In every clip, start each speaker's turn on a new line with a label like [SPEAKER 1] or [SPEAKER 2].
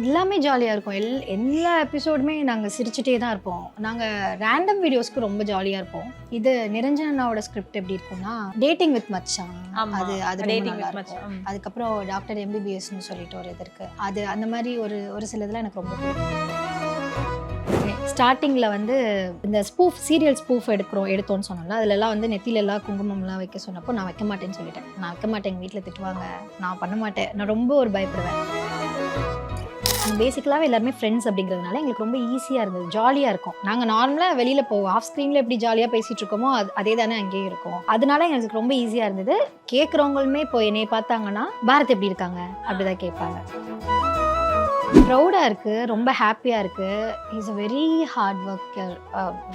[SPEAKER 1] எல்லாமே ஜாலியாக இருக்கும். எல்லா எபிசோடுமே நாங்கள் சிரிச்சுட்டே தான் இருப்போம். நாங்கள் ரேண்டம் வீடியோஸ்க்கு ரொம்ப ஜாலியாக இருப்போம். இது நிரஞ்சன் அண்ணாவோட ஸ்கிரிப்ட் எப்படி இருக்கும்னா, டேட்டிங் வித் மச்சான், அது ரொம்ப நல்லா இருக்கும். அதுக்கப்புறம் டாக்டர் எம்பிபிஎஸ்ன்னு சொல்லிட்டு ஒரு இது இருக்கு. அது அந்த மாதிரி ஒரு சில இதெல்லாம் எனக்கு ரொம்ப பிடிக்கும். ஸ்டார்டிங்கில் வந்து இந்த சீரியல் ஸ்பூஃப் எடுத்தோன்னு சொன்னோம்ல, அதிலெல்லாம் வந்து நெத்திலெல்லாம் குங்குமம்லாம் வைக்க சொன்னப்போ நான் வைக்க மாட்டேன்னு சொல்லிட்டேன். நான் வைக்க மாட்டேன், எங்கள் வீட்டில் திட்டுவாங்க, நான் பண்ண மாட்டேன், நான் ரொம்ப பயப்படுவேன். பேசிக்கலாகவே எல்லாருமே ஃப்ரெண்ட்ஸ் அப்படிங்கிறதுனால எங்களுக்கு ரொம்ப ஈஸியாக இருந்தது, ஜாலியாக இருக்கும். நாங்கள் நார்மலாக வெளியில் போவோம், ஆஃப் ஸ்க்ரீனில் எப்படி ஜாலியாக பேசிகிட்டு இருக்கோமோ அதே தானே அங்கேயும் இருக்கும். அதனால எங்களுக்கு ரொம்ப ஈஸியாக இருந்தது. கேட்குறவங்களுமே இப்போ என்னை பார்த்தாங்கன்னா பாரத் எப்படி இருக்காங்க அப்படி தான் கேட்பாங்க. ப்ரௌடாக இருக்குது, ரொம்ப ஹாப்பியாக இருக்குது. Is a very hard worker.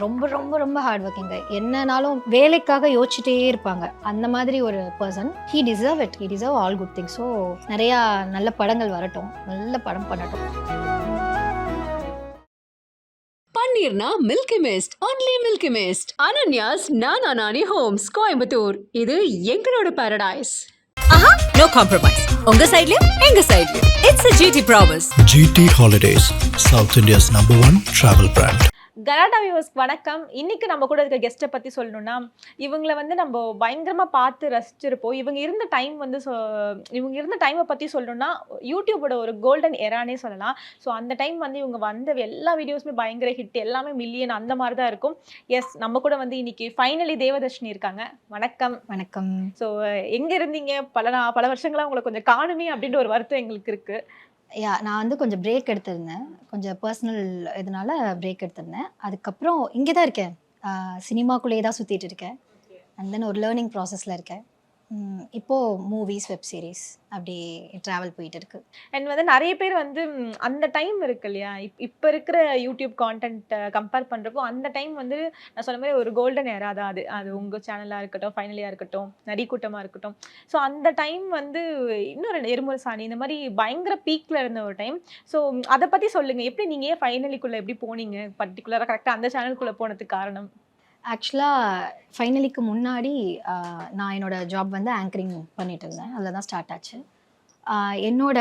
[SPEAKER 1] ரொம்ப ரொம்ப ரொம்ப ஹார்ட் ஒர்க்கிங்க. என்னன்னாலும் வேலைக்காக யோசிச்சுட்டே இருப்பாங்க, அந்த மாதிரி ஒரு person. He deserve all good things. So நிறையா நல்ல படங்கள் வரட்டும், நல்ல படம் பண்ணட்டும்.
[SPEAKER 2] பன்னீர்னா Milky Mist, only Milky Mist. Ananya's Nana Nani Holmes, Coimbatore. இது எங்களோட பாரடைஸ்.
[SPEAKER 3] No compromise. உங்க சைடுலயும் எங்க சைடுலயும். It's a GT promise.
[SPEAKER 4] GT Holidays, South India's #1 travel brand.
[SPEAKER 5] கலாட்டா வியூவர்ஸ்க்கு வணக்கம். இன்னைக்கு நம்ம கூட இருக்க கெஸ்ட்டை பற்றி சொல்லணும்னா, இவங்களை வந்து நம்ம பயங்கரமாக பார்த்து ரசிச்சிருப்போம். இவங்க இருந்த டைமை பற்றி சொல்லணும்னா யூடியூபோட ஒரு கோல்டன் எரானே சொல்லலாம். ஸோ அந்த டைம் வந்து இவங்க வந்த எல்லா வீடியோஸுமே பயங்கர ஹிட், எல்லாமே மில்லியன் அந்த மாதிரி தான் இருக்கும். எஸ், நம்ம கூட வந்து இன்னைக்கு ஃபைனலி தேவதர்ஷினி இருக்காங்க. வணக்கம்.
[SPEAKER 1] வணக்கம்.
[SPEAKER 5] ஸோ எங்கே இருந்தீங்க? பல வருஷங்களாக உங்களை கொஞ்சம் காணுமே அப்படின்ற ஒரு வருத்தம் எங்களுக்கு இருக்குது.
[SPEAKER 1] நான் வந்து கொஞ்சம் பிரேக் எடுத்திருந்தேன், கொஞ்சம் பர்சனல் இதனால பிரேக் எடுத்திருந்தேன். அதுக்கப்புறம் இங்கே தான் இருக்கேன், சினிமாக்குள்ளேயே தான் சுற்றிட்டு இருக்கேன். அண்ட் தென் ஒரு லேர்னிங் ப்ராசஸில் இருக்கேன். இப்போது மூவிஸ், வெப் சீரிஸ் அப்படி ட்ராவல் போயிட்டு இருக்கு.
[SPEAKER 5] அண்ட் வந்து நிறைய பேர் வந்து அந்த டைம் இருக்கு இல்லையா, இப்போ இருக்கிற யூடியூப் கான்டென்ட் கம்பேர் பண்ணுறப்போ அந்த டைம் வந்து நான் சொன்ன மாதிரி ஒரு கோல்டன் ஏரா தான். அது உங்கள் சேனலாக இருக்கட்டும், ஃபைனலியாக இருக்கட்டும், நரி கூட்டமாக இருக்கட்டும். ஸோ அந்த டைம் வந்து இன்னொரு எருமுறை சாணி இந்த மாதிரி பயங்கர பீக்கில் இருந்த ஒரு டைம். ஸோ அதை பற்றி சொல்லுங்கள், எப்படி நீங்கள் ஏன் ஃபைனலிக்குள்ளே எப்படி போனீங்க, பர்டிகுலராக கரெக்டாக அந்த சேனலுக்குள்ளே போனதுக்கு காரணம்?
[SPEAKER 1] ஆக்சுவலாக ஃபைனலிக்கு முன்னாடி நான் என்னோடய ஜாப் வந்து ஆங்கரிங் பண்ணிட்டு இருந்தேன். அதில் தான் ஸ்டார்ட் ஆச்சு. என்னோட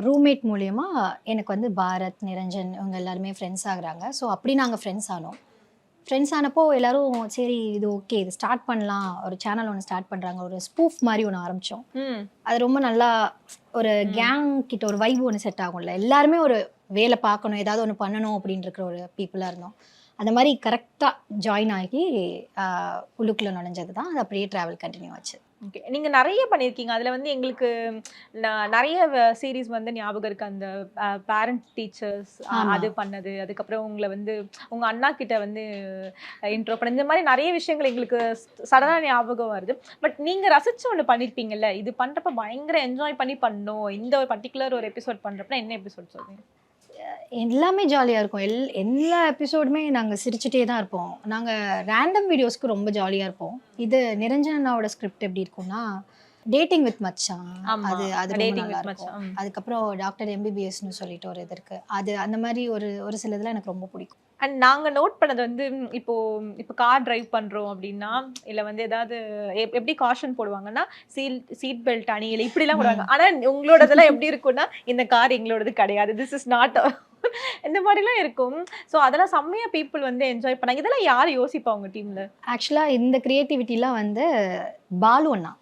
[SPEAKER 1] ரூம்மேட் மூலயமா எனக்கு வந்து பாரத், நிரஞ்சன் இவங்க எல்லாருமே ஃப்ரெண்ட்ஸ் ஆகுறாங்க. ஸோ அப்படி நாங்கள் ஃப்ரெண்ட்ஸ் ஆனோம். ஃப்ரெண்ட்ஸ் ஆனப்போ எல்லோரும் சரி இது ஓகே, இது ஸ்டார்ட் பண்ணலாம், ஒரு சேனல் ஒன்று ஸ்டார்ட் பண்ணுறாங்க, ஒரு ஸ்பூஃப் மாதிரி ஒன்று ஆரம்பித்தோம். அது ரொம்ப நல்லா ஒரு கேங் கிட்ட ஒரு வைப் ஒன்று செட் ஆகும்ல, எல்லாருமே ஒரு வேலை பார்க்கணும், ஏதாவது ஒன்று பண்ணணும் அப்படின்ற ஒரு பீப்புளாக இருந்தோம். அந்த மாதிரி கரெக்டாக ஜாயின் ஆகி உள்ளுக்குள்ளே நுழைஞ்சது தான். அது அப்படியே ட்ராவல் கண்டினியூ ஆச்சு.
[SPEAKER 5] ஓகே, நீங்கள் நிறைய பண்ணியிருக்கீங்க. அதில் வந்து எங்களுக்கு நிறைய சீரீஸ் வந்து ஞாபகம் இருக்குது. அந்த பேரண்ட் டீச்சர்ஸ் அது பண்ணது, அதுக்கப்புறம் உங்களை வந்து உங்கள் அண்ணா கிட்ட வந்து இன்ட்ரோ பண்ண, இந்த மாதிரி நிறைய விஷயங்கள் எங்களுக்கு சடனாக ஞாபகம் வருது. பட் நீங்கள் ரசித்து ஒன்று பண்ணியிருப்பீங்கல்ல, இது பண்ணுறப்ப பயங்கர என்ஜாய் பண்ணி பண்ணோம், இந்த ஒரு பர்டிகுலர் ஒரு எபிசோட் பண்ணுறப்ப என்ன எபிசோட் சொல்லுங்கள்?
[SPEAKER 1] எல்லாமே ஜாலியாக இருக்கும். எல்லா எபிசோடுமே நாங்கள் சிரிச்சுட்டே தான் இருப்போம். நாங்கள் ரேண்டம் வீடியோஸ்க்கு ரொம்ப ஜாலியாக இருப்போம். இது நிரஞ்சன் அண்ணாவோட ஸ்கிரிப்ட் எப்படி இருக்கும்னா, டேட்டிங் வித் மச்சான், அது ரொம்ப நல்லா இருக்கும். அதுக்கப்புறம் டாக்டர் எம்பிபிஎஸ்ன்னு சொல்லிட்டு ஒரு இது இருக்குது. அது அந்த மாதிரி ஒரு சில இதெல்லாம் எனக்கு ரொம்ப பிடிக்கும்.
[SPEAKER 5] அண்ட் நாங்கள் நோட் பண்ணது வந்து இப்போ கார் டிரைவ் பண்ணுறோம் அப்படின்னா, இல்லை வந்து ஏதாவது எப்படி காஷன் போடுவாங்கன்னா சீட் பெல்ட் அணியில் இப்படிலாம் போடுவாங்க. ஆனால் உங்களோடதெல்லாம் எப்படி இருக்குன்னா, இந்த கார் எங்களோடது கிடையாது, திஸ் இஸ் நாட் இந்த மாதிரிலாம் இருக்கும். ஸோ அதெல்லாம் செம்மையாக பீப்புள் வந்து என்ஜாய் பண்ணாங்க. இதெல்லாம் யார் யோசிப்பா உங்கள் டீமில்?
[SPEAKER 1] ஆக்சுவலாக இந்த க்ரியேட்டிவிட்டிலாம் வந்து பாலு அண்ணா,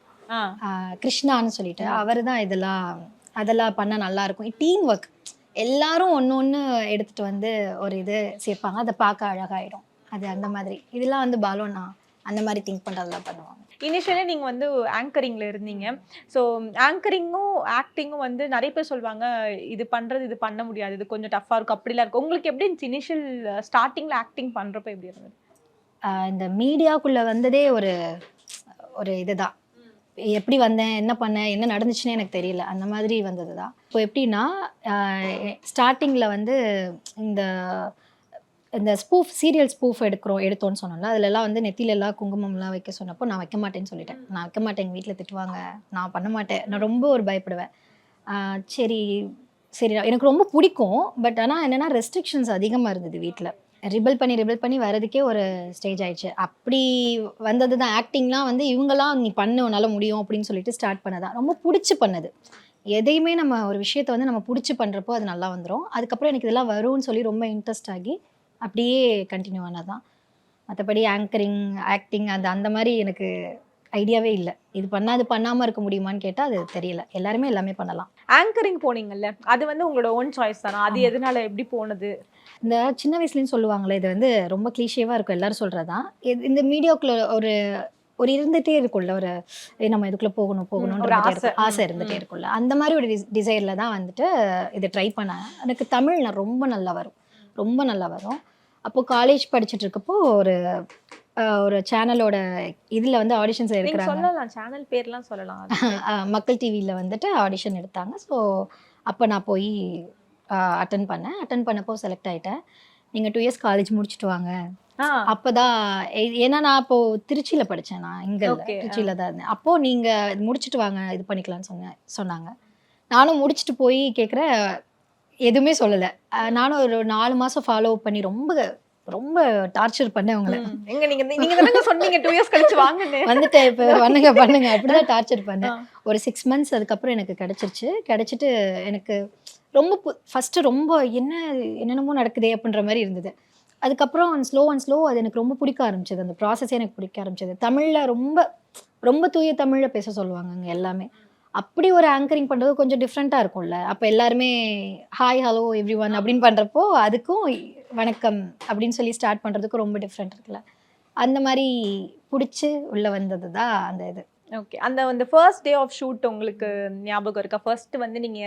[SPEAKER 1] கிருஷ்ணான்னு சொல்லிட்டு அவர் தான் அதெல்லாம் பண்ண நல்லாயிருக்கும். டீம் ஒர்க், எல்லாரும் ஒன்று எடுத்துகிட்டு வந்து ஒரு இது சேர்ப்பாங்க, அதை பார்க்க அழகாயிடும். அது அந்த மாதிரி இதெல்லாம் வந்து பாலுண்ணா அந்த மாதிரி திங்க் பண்ணுறதெல்லாம் பண்ணுவாங்க.
[SPEAKER 5] இனிஷியலி நீங்கள் வந்து ஆங்கரிங்கில் இருந்தீங்க. ஸோ ஆங்கரிங்கும் ஆக்டிங்கும் வந்து நிறைய பேர் சொல்லுவாங்க, இது பண்ண முடியாது, இது கொஞ்சம் டஃப்பாக இருக்கும், அப்படிலாம் இருக்கும். உங்களுக்கு எப்படி இருந்துச்சு இனிஷியல் ஸ்டார்டிங்கில் ஆக்டிங் பண்ணுறப்ப எப்படி இருந்தது?
[SPEAKER 1] இந்த மீடியாக்குள்ளே வந்ததே ஒரு இதுதான். எப்படி வந்தேன், என்ன பண்ணேன், என்ன நடந்துச்சுன்னே எனக்கு தெரியல, அந்த மாதிரி வந்தது தான். இப்போ எப்படின்னா, ஸ்டார்டிங்கில் வந்து இந்த சீரியல் ஸ்பூஃப் எடுத்தோன்னு சொன்னோம்ல, அதிலெல்லாம் வந்து நெத்திலெல்லாம் குங்குமம்லாம் வைக்க சொன்னப்போ நான் வைக்க மாட்டேன்னு சொல்லிட்டேன். நான் வைக்க மாட்டேன், எங்கள் வீட்டில் திட்டுவாங்க, நான் பண்ண மாட்டேன், நான் ரொம்ப பயப்படுவேன். சரி எனக்கு ரொம்ப பிடிக்கும். பட் ஆனால் என்னென்னா ரெஸ்ட்ரிக்ஷன்ஸ் அதிகமாக இருந்தது வீட்டில். ரிபல் பண்ணி வரதுக்கே ஒரு ஸ்டேஜ் ஆயிடுச்சு. அப்படி வந்தது தான் ஆக்டிங்லாம் வந்து இவங்கெல்லாம் நீ பண்ண உன்னால முடியும் அப்படின்னு சொல்லிட்டு ஸ்டார்ட் பண்ணதான். ரொம்ப பிடிச்சி பண்ணது. எதையுமே நம்ம ஒரு விஷயத்த வந்து நம்ம பிடிச்சி பண்ணுறப்போ அது நல்லா வந்துடும். அதுக்கப்புறம் எனக்கு இதெல்லாம் வரும்னு சொல்லி ரொம்ப இன்ட்ரெஸ்ட் ஆகி அப்படியே கண்டினியூ ஆனது தான். மற்றபடி ஆங்கரிங், ஆக்டிங் அந்த மாதிரி எனக்கு ஐடியாவே இல்லை. இது பண்ணாமல் இருக்க முடியுமான்னு கேட்டால் அது தெரியல. எல்லாருமே எல்லாமே பண்ணலாம்.
[SPEAKER 5] ஆங்கரிங் போனீங்கல்ல, அது வந்து உங்களோட ஓன் சாய்ஸ் தானா? அது எதனால எப்படி போனது?
[SPEAKER 1] இந்த சின்ன வயசுலேயும் சொல்லுவாங்களே, இது வந்து ரொம்ப கிளீஷேவாக இருக்கும் எல்லாரும் சொல்கிறது தான். இந்த மீடியாவுக்குள்ள ஒரு ஒரு இருந்துகிட்டே இருக்கும்ல, ஒரு நம்ம இதுக்குள்ளே போகணுன்ற
[SPEAKER 5] ஒரு
[SPEAKER 1] மாதிரி
[SPEAKER 5] ஆசை.
[SPEAKER 1] ஆசை இருந்துகிட்டே இருக்கும்ல. அந்த மாதிரி ஒரு டிசைரில் தான் வந்துட்டு இதை ட்ரை பண்ணேன். எனக்கு தமிழ் ரொம்ப நல்லா வரும், ரொம்ப நல்லா வரும். அப்போது காலேஜ் படிச்சுட்டு இருக்கப்போ ஒரு சேனலோட இதில் வந்து ஆடிஷன்ஸ்
[SPEAKER 5] நீங்க
[SPEAKER 1] எடுக்கிறாங்க.
[SPEAKER 5] சொல்லலாம், சேனல் பேர்லாம் சொல்லலாம்.
[SPEAKER 1] மக்கள் டிவியில் வந்துட்டு ஆடிஷன் எடுத்தாங்க. ஸோ அப்போ நான் போய் அட்டன் பண்ணேன். அட்டன் பண்ணப்போ செலக்ட் ஆகிட்டேன். நீங்கள் 2 இயர்ஸ் காலேஜ் முடிச்சுட்டு வாங்க. அப்போதான் ஏன்னா நான் அப்போது திருச்சியில் படித்தேன். நான் இங்கே இல்லை,
[SPEAKER 5] Okay,
[SPEAKER 1] திருச்சியில் தான் இருந்தேன். அப்போது நீங்கள் முடிச்சுட்டு வாங்க, இது பண்ணிக்கலாம்னு சொன்னாங்க. நானும் முடிச்சுட்டு போய் கேட்குறேன், எதுவுமே சொல்லலை. நானும் ஒரு 4 மாதம் ஃபாலோ பண்ணி ரொம்ப ரொம்ப டார்ச்சர் பண்ணேன் அவங்கள.
[SPEAKER 5] எங்க நீங்க தானங்க சொன்னீங்க 2 இயர்ஸ் கழிச்சு வாங்கன்னு.
[SPEAKER 1] வந்துட்டேன் இப்போ பண்ணுங்க அப்படிதான் டார்ச்சர் பண்ணேன். ஒரு 6 மந்த்ஸ் அதுக்கப்புறம் எனக்கு கிடைச்சிருச்சு. கிடைச்சிட்டு எனக்கு ரொம்ப ஃபஸ்ட்டு ரொம்ப என்னென்னமோ நடக்குதே அப்படின்ற மாதிரி இருந்தது. அதுக்கப்புறம் ஸ்லோ அது எனக்கு ரொம்ப பிடிக்க ஆரம்பிச்சது. அந்த ப்ராசஸே எனக்கு பிடிக்க ஆரம்பிச்சது. தமிழில் ரொம்ப ரொம்ப தூய தமிழில் பேச சொல்லுவாங்க அங்கே எல்லாமே. அப்படி ஒரு ஆங்கரிங் பண்ணுறது கொஞ்சம் டிஃப்ரெண்ட்டாக இருக்கும்ல. அப்போ எல்லாருமே ஹாய் ஹலோ எவ்ரி ஒன் அப்படின்னு பண்ணுறப்போ அதுக்கும் வணக்கம் அப்படின்னு சொல்லி ஸ்டார்ட் பண்ணுறதுக்கும் ரொம்ப டிஃப்ரெண்ட் இருக்குல்ல. அந்த மாதிரி பிடிச்சி உள்ளே வந்தது தான் அந்த இது.
[SPEAKER 5] ஓகே. அந்த ஃபர்ஸ்ட் டே ஆஃப் ஷூட் உங்களுக்கு ஞாபகம் இருக்கா? ஃபர்ஸ்ட் வந்து நீங்க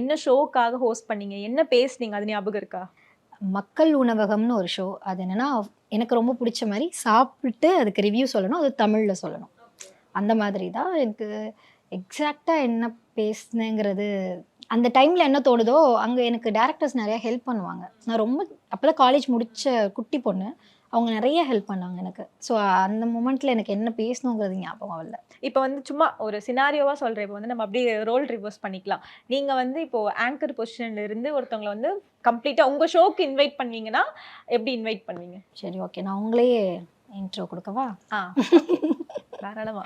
[SPEAKER 5] என்ன ஷோக்காக ஹோஸ்ட் பண்ணீங்க? என்ன பேசுனீங்க? அது ஞாபகம் இருக்கா?
[SPEAKER 1] மக்கள் உணவகம்னு ஒரு ஷோ. அது என்னென்னா, எனக்கு ரொம்ப பிடிச்ச மாதிரி சாப்பிட்டு அதுக்கு ரிவ்யூ சொல்லணும், அது தமிழில் சொல்லணும். அந்த மாதிரி தான். எனக்கு எக்ஸாக்டாக என்ன பேசுனேங்கிறது அந்த டைமில் என்ன தோணுதோ அங்கே எனக்கு டேரக்டர்ஸ் நிறையா ஹெல்ப் பண்ணுவாங்க. நான் ரொம்ப அப்போ தான் காலேஜ் முடித்த குட்டி பொண்ணு. அவங்க நிறைய ஹெல்ப் பண்ணாங்க எனக்கு. ஸோ அந்த மூமெண்ட்டில் எனக்கு என்ன பேசணுங்கிறது ஞாபகம் இல்லை.
[SPEAKER 5] இப்போ வந்து சும்மா ஒரு சினாரியோவா சொல்கிறேன். இப்போ வந்து நம்ம அப்படியே ரோல் ரிவர்ஸ் பண்ணிக்கலாம். நீங்கள் வந்து இப்போது ஆங்கர் பொசிஷன்ல இருந்து ஒருத்தவங்களை வந்து கம்ப்ளீட்டாக உங்கள் ஷோக்கு இன்வைட் பண்ணுவீங்கன்னா எப்படி இன்வைட் பண்ணுவீங்க?
[SPEAKER 1] சரி, ஓகே. நான் உங்களே இன்ட்ரோ கொடுக்கவா?
[SPEAKER 5] தாராளமா.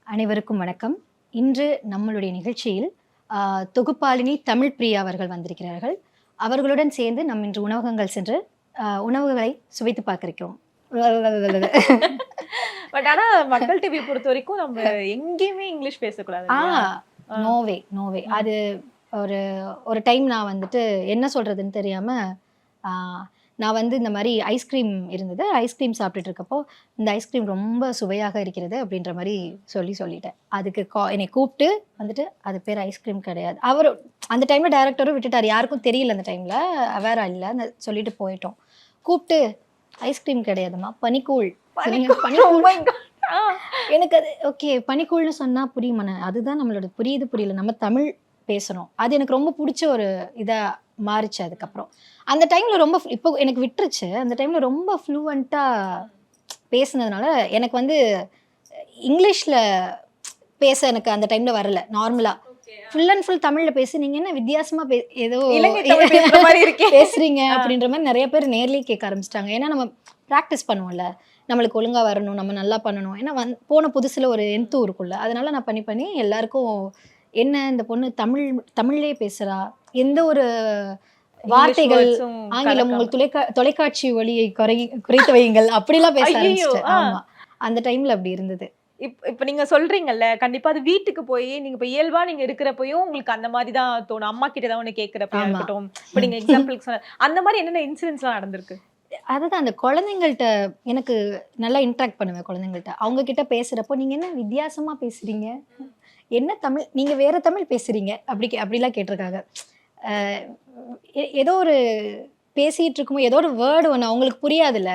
[SPEAKER 1] அனைவருக்கும் வணக்கம். இன்று நம்மளுடைய நிகழ்ச்சியில் தொகுப்பாளினி தமிழ் பிரியா அவர்கள் வந்திருக்கிறார்கள். அவர்களுடன் சேர்ந்து நம் இன்று உணவகங்கள் சென்று உணவுகளை சுவைத்து பார்க்கிறோம்.
[SPEAKER 5] பட் ஆனா மக்கள் டிவி பொறுத்த வரைக்கும் நம்ம எங்கேயுமே இங்கிலீஷ் பேசக்கூடாது.
[SPEAKER 1] நோவே. அது ஒரு டைம் நான் வந்துட்டு என்ன சொல்றதுன்னு தெரியாம நான் வந்து இந்த மாதிரி ஐஸ்கிரீம் இருந்தது. ஐஸ்கிரீம் சாப்பிட்டுட்டு இருக்கப்போ இந்த ஐஸ்கிரீம் ரொம்ப சுவையாக இருக்கிறது அப்படின்ற மாதிரி சொல்லிட்டேன். அதுக்கு என்னை கூப்பிட்டு வந்துட்டு அது பேர் ஐஸ்கிரீம் கிடையாது. அவர் அந்த டைமில் டைரக்டரும் விட்டுட்டார். யாருக்கும் தெரியல அந்த டைமில், அவேரா இல்லை. அந்த சொல்லிட்டு போயிட்டோம். கூப்பிட்டு ஐஸ்கிரீம் கிடையாதுமா, பனிக்கூழ். எனக்கு அது ஓகே, பனிக்கூழ்னு சொன்னால் புரியுமா? அதுதான் நம்மளோட புரியல, நம்ம தமிழ் பேசுகிறோம். அது எனக்கு ரொம்ப பிடிச்ச ஒரு இதாக மாறிச்சு. அதுக்கப்புறம் அந்த டைமில் ரொம்ப இப்போ எனக்கு விட்டுருச்சு. அந்த டைமில் ரொம்ப ஃப்ளூவெண்ட்டாக பேசுனதுனால எனக்கு வந்து இங்கிலீஷில் பேச எனக்கு அந்த டைமில் வரல. நார்மலாக ஃபுல் அண்ட் ஃபுல் தமிழில் பேசி நீங்கள் என்ன வித்தியாசமாக ஏதோ பேசுகிறீங்க அப்படின்ற மாதிரி நிறைய பேர் நேர்லேயே கேட்க ஆரம்பிச்சிட்டாங்க. ஏன்னா நம்ம ப்ராக்டிஸ் பண்ணுவோம்ல, நம்மளுக்கு ஒழுங்காக வரணும், நம்ம நல்லா பண்ணணும். ஏன்னா போன புதுசில் ஒரு எந்தூ இருக்கும்ல. அதனால நான் பண்ணி எல்லாருக்கும் என்ன இந்த பொண்ணு தமிழ்லேயே பேசுகிறா, எந்த ஒரு வார்த்தைகள் ஆங்கிலம் உங்கள் தொலைக்காட்சி ஒளியை குறைத்து வையுங்கள் அப்படிலாம் பேச ஆரம்பிச்சிட்டேன். ஆமா, அந்த டைம்ல அப்படி இருந்தது.
[SPEAKER 5] இப்போ நீங்க சொல்றீங்கல்ல, கண்டிப்பா அது வீட்டுக்கு போய் நீங்க இப்போ இயல்பா நீங்க இருக்கிறப்பையும் உங்களுக்கு அந்த மாதிரி தான் தோணும். அம்மா கிட்ட தான் ஒன்று கேட்குறப்ப இருக்கட்டும். இப்போ நீங்க எக்ஸாம்பிளுக்கு சொன்ன அந்த மாதிரி என்னென்ன இன்சிடென்ட்ஸ்லாம் நடந்திருக்கு?
[SPEAKER 1] அதுதான் அந்த குழந்தைங்கள்ட்ட எனக்கு நல்லா இன்ட்ராக்ட் பண்ணுவேன். குழந்தைங்கள்ட்ட அவங்க கிட்ட பேசுறப்போ நீங்க என்ன வித்தியாசமா பேசுறீங்க, என்ன தமிழ், நீங்க வேற தமிழ் பேசுறீங்க அப்படிலாம் கேட்டிருக்காங்க. ஏதோ ஒரு பேசிட்டு இருக்கும்போது ஏதோ ஒரு வேர்டு ஒன்று அவங்களுக்கு புரியாதுல்ல,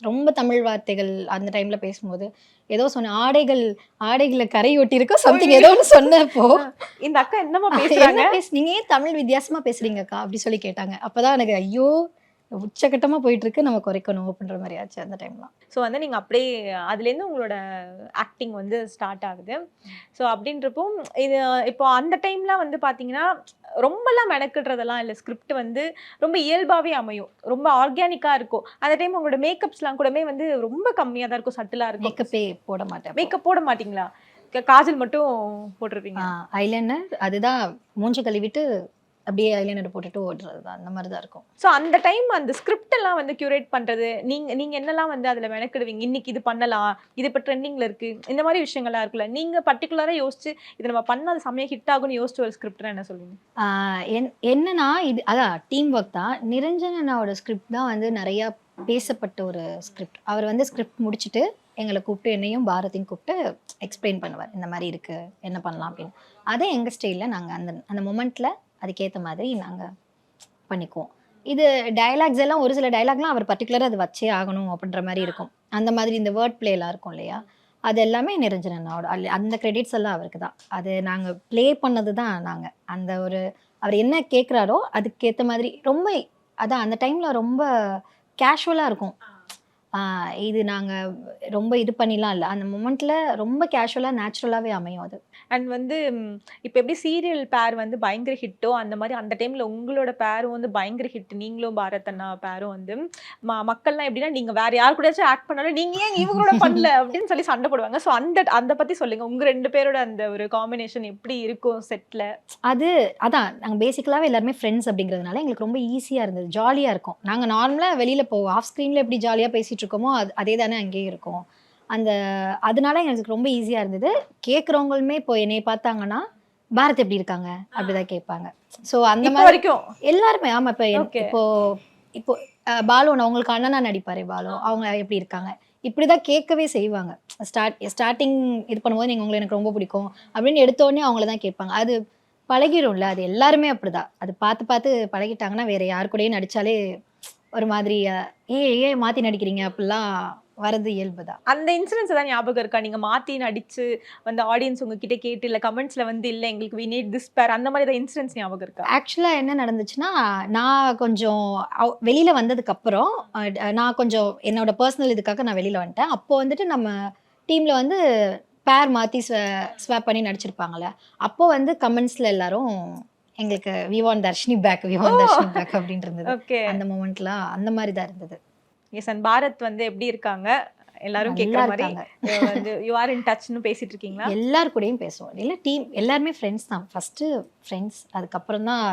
[SPEAKER 1] ரொம்ப தமிழ் வார்த்தைகள் அந்த டைம்ல பேசும்போது ஏதோ சொன்ன ஆடைகளை கரை ஒட்டி இருக்கோம் சம்திங் ஏதோ ஒன்று சொன்னப்போ
[SPEAKER 5] இந்த அக்கா என்னமா பேசுறாங்க,
[SPEAKER 1] நீங்க ஏன் தமிழ் வித்தியாசமா பேசுறீங்கக்கா அப்படி சொல்லி கேட்டாங்க. அப்பதான் எனக்கு ஐயோ உச்சகட்டமா போயிட்டு இருக்கு, நம்ம குறைக்கணும் அப்படின்ற மாதிரி ஆச்சு அந்த டைம்லாம்.
[SPEAKER 5] ஸோ வந்து நீங்கள் அப்படியே அதுலேருந்து உங்களோட ஆக்டிங் வந்து ஸ்டார்ட் ஆகுது. ஸோ அப்படின்றப்போ இது இப்போ அந்த டைம்லாம் வந்து பார்த்தீங்கன்னா ரொம்பலாம் மெனக்கிடுறதெல்லாம் இல்லை, ஸ்கிரிப்ட் வந்து ரொம்ப இயல்பாகவே அமையும், ரொம்ப ஆர்கானிக்காக இருக்கும். அந்த டைம் உங்களோட மேக்கப்ஸ்லாம் கூடமே வந்து ரொம்ப கம்மியாக தான் இருக்கும், சட்டிலாக இருக்கும்.
[SPEAKER 1] மேக்கப்பே போட மாட்டேன்.
[SPEAKER 5] மேக்கப் போட மாட்டிங்களா? காஜல் மட்டும் போட்டிருப்பீங்க.
[SPEAKER 1] ஐலைனர் அதுதான் மூஞ்சி கழுவிட்டு அப்படியே ஐலைனர் போட்டுட்டு ஓடுறது தான், அந்த மாதிரி தான் இருக்கும்.
[SPEAKER 5] ஸோ அந்த டைம் அந்த ஸ்கிரிப்ட் எல்லாம் வந்து கியூரேட் பண்றது நீங்க என்னெல்லாம் வந்து அதுல மெனக்கிடுவீங்க? இன்னைக்கு இது பண்ணலாம், இது இப்போ ட்ரெண்டிங்ல இருக்கு, இந்த மாதிரி விஷயங்கள்லாம் இருக்குல்ல, நீங்க பர்டிகுலரா யோசிச்சு இது நம்ம பண்ணா அது செம்மையா ஹிட் ஆகும்னு யோசிச்சு ஒரு ஸ்கிரிப்ட்னா என்ன சொல்லுவீங்க?
[SPEAKER 1] என்னன்னா இது அதான் டீம் ஒர்க் தான். நிரஞ்சனோட ஸ்கிரிப்ட் தான் வந்து நிறைய பேசப்பட்ட ஒரு ஸ்கிரிப்ட். அவர் வந்து ஸ்கிரிப்ட் முடிச்சுட்டு எங்களை கூப்பிட்டு என்னையும் பாரதியும் கூப்பிட்டு எக்ஸ்பிளைன் பண்ணுவார், இந்த மாதிரி இருக்கு என்ன பண்ணலாம் அப்படின்னு. அதே எங்கள் ஸ்டைலில் நாங்கள் அந்த அந்த மொமெண்ட்டில் அதுக்கேற்ற மாதிரி நாங்கள் பண்ணிக்குவோம். இது டயலாக்ஸ் எல்லாம் ஒரு சில டயலாக்லாம் அவர் பர்டிகுலராக அது வச்சே ஆகணும் அப்படின்ற மாதிரி இருக்கும். அந்த மாதிரி இந்த வேர்ட் பிளேலாம் இருக்கும் இல்லையா, அது எல்லாமே நிரஞ்சனோட அந்த கிரெடிட்ஸ் எல்லாம் அவருக்கு தான். அது நாங்கள் ப்ளே பண்ணது தான். நாங்கள் அந்த ஒரு அவர் என்ன கேட்குறாரோ அதுக்கேற்ற மாதிரி ரொம்ப அதான் அந்த டைமில் ரொம்ப கேஷுவலாக இருக்கும். இது நாங்கள் ரொம்ப இது பண்ணிலாம் இல்லை, அந்த மொமெண்ட்டில் ரொம்ப கேஷுவலாக நேச்சுரலாகவே அமையும் அது.
[SPEAKER 5] அண்ட் வந்து இப்போ எப்படி சீரியல் பேர் வந்து பயங்கர ஹிட்டோ அந்த மாதிரி அந்த டைம்ல உங்களோட பேரும் வந்து பயங்கர ஹிட். நீங்களும் பாரத் அண்ணா பேரும் வந்து மக்கள்லாம் எப்படின்னா நீங்க வேற யார் கூடயாச்சும் ஆக்ட் பண்ணாலும் நீங்க ஏன் இவங்களோட பண்ணல அப்படின்னு சொல்லி சண்டை போடுவாங்க. ஸோ அந்த பத்தி சொல்லுங்க, உங்க 2 பேரோட அந்த ஒரு காம்பினேஷன் எப்படி இருக்கும் செட்ல?
[SPEAKER 1] அதான் நாங்கள் பேசிக்கலாகவே எல்லாருமே ஃப்ரெண்ட்ஸ் அப்படிங்கிறதுனால எங்களுக்கு ரொம்ப ஈஸியாக இருந்தது, ஜாலியாக இருக்கும். நாங்கள் நார்மலாக வெளியில் போவோம், ஆஃப் ஸ்க்ரீனில் எப்படி ஜாலியாக பேசிகிட்டு இருக்கோமோ அதே தானே அங்கேயும் இருக்கும். அதனால எங்களுக்கு ரொம்ப ஈஸியாக இருந்தது. கேட்குறவங்களுமே இப்போ என்னைய பார்த்தாங்கன்னா பாரத் எப்படி இருக்காங்க அப்படிதான் கேட்பாங்க. ஸோ அந்த மாதிரி
[SPEAKER 5] வரைக்கும்
[SPEAKER 1] எல்லாருமே ஆமாம். இப்போ பாலு அவங்களுக்கு அண்ணனா நடிப்பாரு பாலு, அவங்க எப்படி இருக்காங்க இப்படிதான் கேட்கவே செய்வாங்க. ஸ்டார்டிங் இது பண்ணும்போது நீங்கள் உங்களை எனக்கு ரொம்ப பிடிக்கும் அப்படின்னு எடுத்தோடனே அவங்கள தான் கேட்பாங்க. அது பழகிடும்ல, அது எல்லாருமே அப்படிதான். அது பார்த்து பார்த்து பழகிட்டாங்கன்னா வேற யாரு கூடயும் நடிச்சாலே ஒரு மாதிரி ஏன் மாற்றி நடிக்கிறீங்க அப்படிலாம் வரது இயல்பு தான்.
[SPEAKER 5] அந்த இன்சிடென்ட்ஸ் தான் ஞாபகம் இருக்கா? நீங்க மாத்தி நடிச்சு வந்து ஆடியன்ஸ் உங்ககிட்ட கேட்டு இல்ல கமெண்ட்ஸ்ல வந்து இல்ல எங்களுக்கு we need this pair அந்த மாதிரி இன்சிடென்ட்ஸ் ஞாபகம் இருக்கா?
[SPEAKER 1] ஆக்சுவலாக என்ன நடந்துச்சுன்னா, நான் கொஞ்சம் வெளியில் வந்ததுக்கப்புறம் நான் கொஞ்சம் என்னோட பர்சனல் இதுக்காக நான் வெளியில் வந்துட்டேன். அப்போ வந்துட்டு நம்ம டீமில் வந்து பேர் மாற்றி ஸ்வாப் பண்ணி நடிச்சிருப்பாங்கள்ல, அப்போ வந்து கமெண்ட்ஸில் எல்லாரும் எங்களுக்கு வி வாண்ட் தர்ஷினி பேக் அப்படின்னு இருந்தது.
[SPEAKER 5] ஓகே,
[SPEAKER 1] அந்த மொமெண்ட்லாம் அந்த மாதிரி தான் இருந்தது.
[SPEAKER 5] எஸ். அண்ட் பாரத் வந்து எப்படி இருக்காங்க? எல்லாரும் கேட்குற மாதிரி வந்து யூ ஆர் இன் டச்னு பேசிட்டு இருக்கீங்களா?
[SPEAKER 1] எல்லார் கூடயும் பேசுவோம். இல்லை டீம் எல்லாருமே ஃப்ரெண்ட்ஸ் தான். ஃபர்ஸ்ட் ஃப்ரெண்ட்ஸ், அதுக்கப்புறம் தான்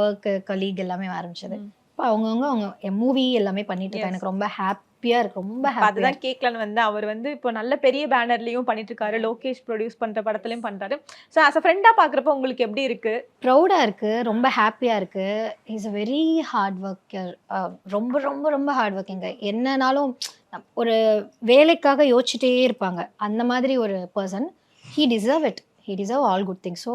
[SPEAKER 1] ஒர்க்கு கலீக் எல்லாமே ஆரம்பிச்சது. இப்போ அவங்க மூவி எல்லாமே பண்ணிட்டு இருக்காங்க. எனக்கு ரொம்ப ஹாப்பியா இருக்கு, ரொம்ப ஹாப்பி.
[SPEAKER 5] அதுதான் கேட்கலான்னு வந்து அவர் வந்து இப்போ நல்ல பெரிய பேனர்லயும் பண்ணிட்டு இருக்காரு, லோகேஷ் ப்ரொடியூஸ் பண்ற படத்துலயும் பண்றாரு. ஸோ ஆஸ் அ ஃப்ரெண்டா பாக்குறப்ப உங்களுக்கு எப்படி இருக்கு?
[SPEAKER 1] ப்ரௌடா இருக்கு, ரொம்ப ஹாப்பியா இருக்கு. Is a very hard worker, ரொம்ப ரொம்ப ரொம்ப ஹார்ட் ஒர்க்கிங்க. என்னன்னாலும் ஒரு வேலைக்காக யோசிச்சுட்டே இருப்பாங்க, அந்த மாதிரி ஒரு person. He deserve all good things. So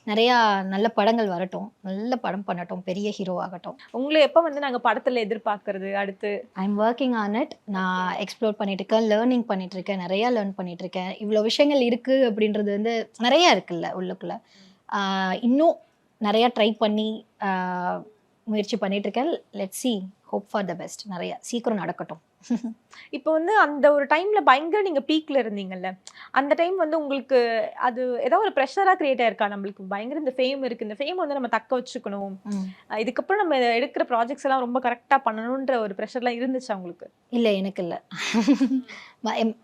[SPEAKER 1] நிறையா நல்ல படங்கள் வரட்டும், நல்ல படம் பண்ணட்டும், பெரிய ஹீரோ ஆகட்டும்.
[SPEAKER 5] உங்களை எப்போ வந்து நாங்கள் படத்தில் எதிர்பார்க்கறது? அடுத்து
[SPEAKER 1] I am working on it. நான் எக்ஸ்ப்ளோர் பண்ணிட்டு இருக்கேன், லேர்னிங் பண்ணிட்டு இருக்கேன், நிறையா லேர்ன் பண்ணிட்டு இருக்கேன். இவ்வளோ விஷயங்கள் இருக்கு அப்படின்றது வந்து நிறையா இருக்குல்ல உள்ளுக்குள்ள. இன்னும் நிறையா ட்ரை பண்ணி முயற்சி பண்ணிட்டு இருக்கேன். Let's see, hope for the best. நிறையா சீக்கிரம் நடக்கட்டும்.
[SPEAKER 5] இப்போ வந்து அந்த ஒரு டைம்ல பயங்கர நீங்க பீக்ல இருந்தீங்கல்ல, அந்த டைம் வந்து உங்களுக்கு அது ஏதோ ஒரு ப்ரெஷரா கிரியேட் ஆயிருக்கா? நம்மளுக்கு பயங்கர இந்த ஃபேம் இருக்கு, இந்த ஃபேம் வந்து நம்ம தக்க வச்சுக்கணும், இதுக்கப்புறம் நம்ம எடுக்கிற ப்ராஜெக்ட்ஸ் எல்லாம் ரொம்ப கரெக்டா பண்ணணும்ன்ற ஒரு ப்ரெஷர்லாம் இருந்துச்சா உங்களுக்கு?
[SPEAKER 1] இல்லை, எனக்கு இல்லை.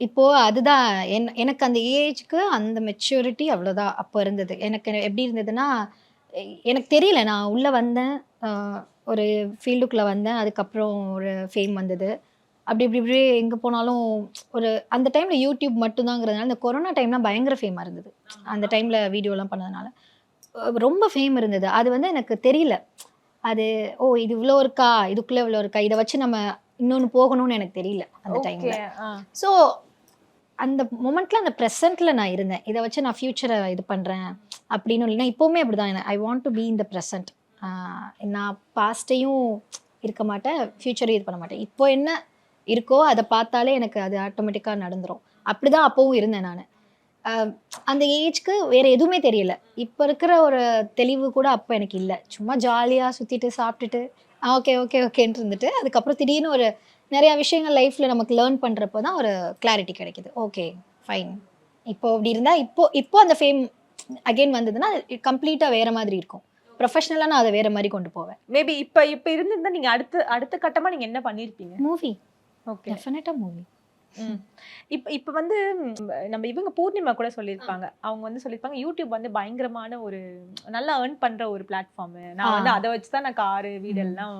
[SPEAKER 1] இப்போ அதுதான் எனக்கு அந்த ஏஜ்க்கு அந்த மெச்சூரிட்டி அவ்வளோதான் அப்போ இருந்தது. எனக்கு எப்படி இருந்ததுன்னா, எனக்கு தெரியல, நான் உள்ளே வந்தேன், ஒரு ஃபீல்டுக்குள்ளே வந்தேன், அதுக்கப்புறம் ஒரு ஃபேம் வந்தது. அப்படி இப்படி இப்படி எங்கே போனாலும் ஒரு அந்த டைமில் யூடியூப் மட்டும்தாங்கிறதுனால இந்த கொரோனா டைம்லாம் பயங்கர ஃபேமாக இருந்தது. அந்த டைமில் வீடியோலாம் பண்ணதுனால ரொம்ப ஃபேம் இருந்தது. அது வந்து எனக்கு தெரியல, அது இது இவ்வளோ இருக்கா, இதுக்குள்ளே இவ்வளோ இருக்கா, இதை வச்சு நம்ம இன்னொன்று போகணும்னு எனக்கு தெரியல அந்த டைமில். ஸோ அந்த மொமெண்ட்டில் அந்த ப்ரெசண்ட்டில் நான் இருந்தேன், இதை வச்சு நான் ஃப்யூச்சரை இது பண்ணுறேன் அப்படின்னு இல்லைன்னா இப்போவுமே அப்படி தான். I want to be in the present. நான் பாஸ்ட்டையும் இருக்க மாட்டேன், ஃப்யூச்சரையும் இது பண்ண மாட்டேன். இப்போ என்ன இருக்கோ அதை பார்த்தாலே எனக்கு அது ஆட்டோமேட்டிக்காக நடந்துடும். அப்படி தான் அப்போவும் இருந்தேன் நான். அந்த ஏஜ்க்கு வேறு எதுவுமே தெரியல. இப்போ இருக்கிற ஒரு தெளிவு கூட அப்போ எனக்கு இல்லை. சும்மா ஜாலியாக சுற்றிட்டு சாப்பிட்டுட்டு ஓகே ஓகே ஓகேன்ட்டு இருந்துட்டு, அதுக்கப்புறம் திடீர்னு ஒரு நிறையா விஷயங்கள் லைஃப்பில் நமக்கு லேர்ன் பண்ணுறப்போ தான் ஒரு கிளாரிட்டி கிடைக்கிது. ஓகே ஃபைன், இப்போ அப்படி இருந்தால் இப்போ அந்த ஃபேம் அகெயின் வந்ததுன்னா கம்ப்ளீட்டாக வேறு மாதிரி இருக்கும். ப்ரொஃபஷனலாக நான் அதை வேறு மாதிரி கொண்டு போவேன்.
[SPEAKER 5] மேபி இப்போ இருந்திருந்தால் நீங்கள் அடுத்த கட்டமாக நீங்கள் என்ன பண்ணியிருப்பீங்க?
[SPEAKER 1] மூவி.
[SPEAKER 5] ஓகே,
[SPEAKER 1] டெஃபினட்டாக மூவி.
[SPEAKER 5] இப்ப வந்து நம்ம இவங்க பூர்ணிமா கூட சொல்லியிருப்பாங்க. அவங்க வந்து சொல்லியிருப்பாங்க, யூடியூப் வந்து பயங்கரமான ஒரு நல்லா ஏர்ன் பண்ற ஒரு பிளாட்ஃபார்ம். நான் வந்து அத வச்சு தான் நான் காரு, வீடு எல்லாம்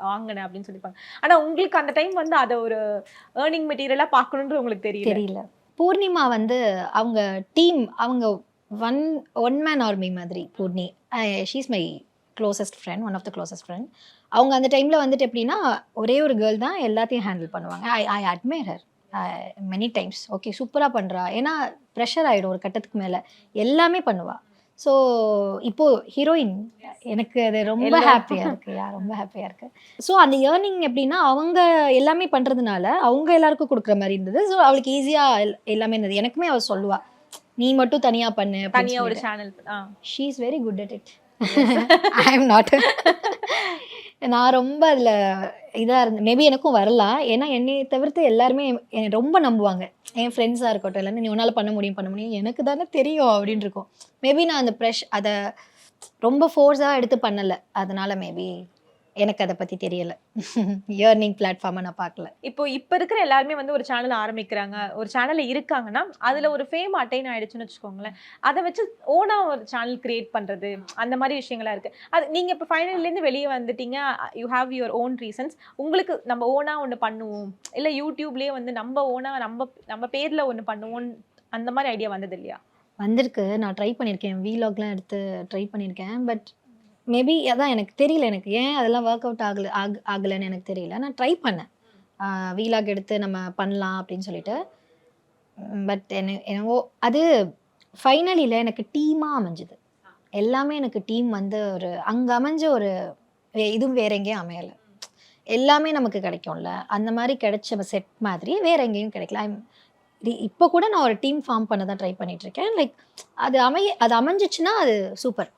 [SPEAKER 5] வாங்கினேன் அப்படின்னு சொல்லியிருப்பாங்க. ஆனா உங்களுக்கு அந்த டைம் வந்து அத ஒரு ஏர்னிங் மெட்டீரியலா பார்க்கணும்னு உங்களுக்கு தெரியல.
[SPEAKER 1] பூர்ணிமா வந்து அவங்க டீம், அவங்க ஒன் மேன் ஆர்மி மாதிரி. Poorni she is my closest friend, one of the closest friend. அவங்க அந்த டைமில் வந்துட்டு எப்படின்னா, ஒரே ஒரு கேர்ள் தான் எல்லாத்தையும் ஹேண்டில் பண்ணுவாங்க. I admire her many times. Okay, சூப்பராக பண்ணுறா. ஏன்னா ப்ரெஷர் ஆகிடும் ஒரு கட்டத்துக்கு மேலே, எல்லாமே பண்ணுவா. ஸோ இப்போது ஹீரோயின், எனக்கு அது ரொம்ப ஹாப்பியாக இருக்குது. ரொம்ப ஹாப்பியாக இருக்குது. ஸோ அந்த ஏர்னிங் எப்படின்னா, அவங்க எல்லாமே பண்ணுறதுனால அவங்க எல்லாருக்கும் கொடுக்குற மாதிரி இருந்தது. ஸோ அவளுக்கு ஈஸியாக எல்லாமே இருந்தது. எனக்குமே அவள் சொல்லுவா, நீ மட்டும் தனியாக பண்ணு.
[SPEAKER 5] தனியாக ஒரு channel.
[SPEAKER 1] She is very good at it. I am not. நான் ரொம்ப அதில் இதாக இருந்தேன். மேபி எனக்கும் வரலாம். ஏன்னா என்னை தவிர்த்து எல்லாருமே என்னை ரொம்ப நம்புவாங்க. என் ஃப்ரெண்ட்ஸாக இருக்கட்டும், எல்லாமே நீ உன்னால் பண்ண முடியும், எனக்கு தானே தெரியும் அப்படின்னு இருக்கும். மேபி நான் அந்த அதை ரொம்ப ஃபோர்ஸாக எடுத்து பண்ணலை. அதனால மேபி எனக்கு அதை பற்றி தெரியலை. ஏர்னிங் பிளாட்ஃபார்மை நான் பார்க்கல.
[SPEAKER 5] இப்போ இருக்கிற எல்லாருமே வந்து ஒரு சேனல் ஆரம்பிக்கிறாங்க, ஒரு சேனலில் இருக்காங்கன்னா அதில் ஒரு ஃபேம் அட்டைன் ஆயிடுச்சுன்னு வச்சுக்கோங்களேன். அதை வச்சு ஓனாக ஒரு சேனல் கிரியேட் பண்ணுறது, அந்த மாதிரி விஷயங்கள்லாம் இருக்குது. அது நீங்கள் இப்போ ஃபைனல்லேருந்து வெளியே வந்துட்டீங்க, you have your own reasons. உங்களுக்கு நம்ம ஓனாக ஒன்று பண்ணுவோம், இல்லை யூடியூப்லேயே வந்து நம்ம ஓனாக நம்ம பேரில் ஒன்று பண்ணுவோம், அந்த மாதிரி ஐடியா வந்தது இல்லையா?
[SPEAKER 1] வந்திருக்கு. நான் ட்ரை பண்ணியிருக்கேன், வீலாக்லாம் எடுத்து ட்ரை பண்ணியிருக்கேன். பட் மேபி அதான் எனக்கு தெரியல, எனக்கு ஏன் அதெல்லாம் ஒர்க் அவுட் ஆகலைன்னு எனக்கு தெரியல. நான் ட்ரை பண்ணேன், வீலாக் எடுத்து நம்ம பண்ணலாம் அப்படின்னு சொல்லிட்டு. பட் என்னவோ அது ஃபைனலியில் எனக்கு டீமாக அமைஞ்சுது. எல்லாமே எனக்கு டீம் வந்து ஒரு அங்கே அமைஞ்ச ஒரு இதுவும் வேற எங்கேயும் அமையலை. எல்லாமே நமக்கு கிடைக்கும்ல, அந்த மாதிரி கிடைச்ச செட் மாதிரி வேற எங்கேயும் கிடைக்கல. இப்போ கூட நான் ஒரு டீம் ஃபார்ம் பண்ண தான் ட்ரை பண்ணிட்டு இருக்கேன். லைக் அது அமைஞ்சிச்சுன்னா அது சூப்பர்,